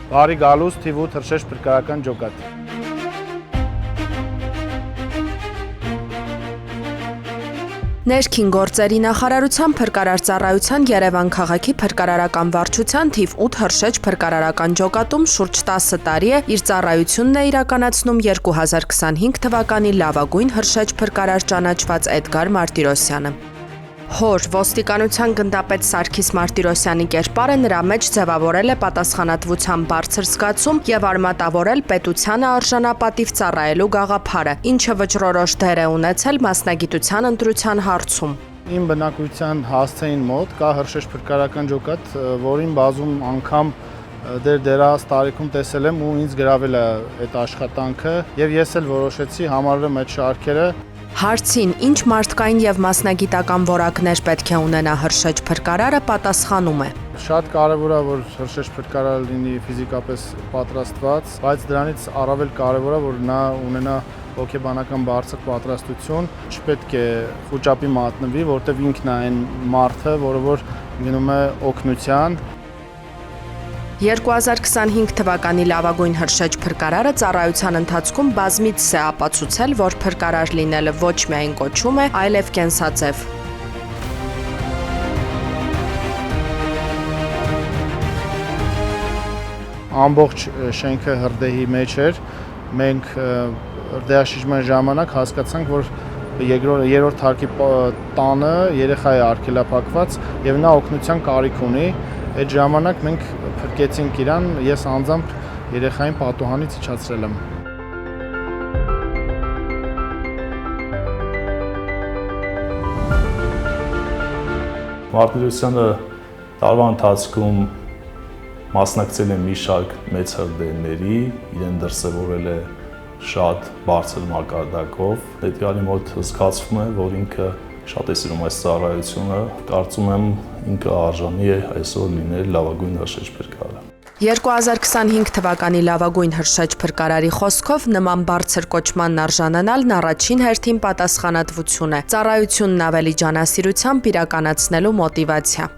Բարի գալուս թիվ 8 հրշեջ փրկարարական ջոկատ։ Ներքին գործերի նախարարության փրկարար ծառայության Երևան քաղաքի փրկարարական վարչության թիվ 8 հրշեջ փրկարարական ջոկատում շուրջ 10 տարի է իր ծառայությունն է իրականացնում 2025 թվականի լավագույն հրշեջ փրկարար ճանաչված Էդգար Մարտիրոսյանը։ Հոր ոստիկանության գնդապետ Սարգիս Մարտիրոսյանի կերպարը նրա մեջ ձևավորել է պատասխանատվության բարձր զգացում եւ արմատավորել պետությանը արժանապատիվ ծառայելու գաղափարը, ինչը վճռորոշ դեր է ունեցել մասնագիտության ընտրության հարցում։ Իմ բնակության հասցեին մոտ կա հրշեջ փրկարարական ջոկատ, որին բազում անգամ դեռ տարիքում տեսել եմ ու ինձ գրավել է այդ աշխատանքը եւ ես էլ որոշեցի համարել այդ շարքերը։ Հարցին ինչ մարդկային եւ մասնագիտական որակներ պետք է ունենա հրշեջ փրկարարը պատասխանում է. Շատ կարևոր է, որ հրշեջ փրկարարը լինի ֆիզիկապես պատրաստված, բայց դրանից առավել կարևոր է, որ նա ունենա հոգեբանական բարձր պատրաստություն, չպետք է խուճապի մատնվի, որտեղ ինքն է այն մարդը, որը որ գնում է օգնության։ 2025 թվականի լավագույն հրշեջ փրկարարը ծառայության ընթացքում բազմիցս է ապացուցել, որ փրկարար լինելը ոչ միայն կոչում է, այլև կենսաձև։ Ամբողջ շենքը հրդեհի մեջ էր, մենք հրդեհաշիժման ժամանակ հասկացանք, որ երրորդ հարկի տանը երեխա է արգելափակված եւ նա օգնության կարիք ունի։ Այդ ժամանակ մենք փրկեցինք իրան, ես անձամբ երեխային պատուհանից իջացրել եմ։ Մարտիրոսյանը տարվա ընթացքում մասնակցել է մի շարք մեծ հրդեհների, իրեն դրսևորել է շատ բարձր մակարդակով։ Հետևյալի մոտ զգացվում է, որ ինքը շատ է սիրում այս ծառայությունը, կարծում եմ ինքը արժանի է այսօր լինել լավագույն հրշեջ փրկարարը։ 2025 թվականի լավագույն հրշեջ փրկարարի խոսքով նման բարձր կոչմանն արժանանալն առաջին հերթին պատասխանատվություն է, ծառայությունն ավելի ջանասիրությամբ իրականացնելու մոտիվացիա։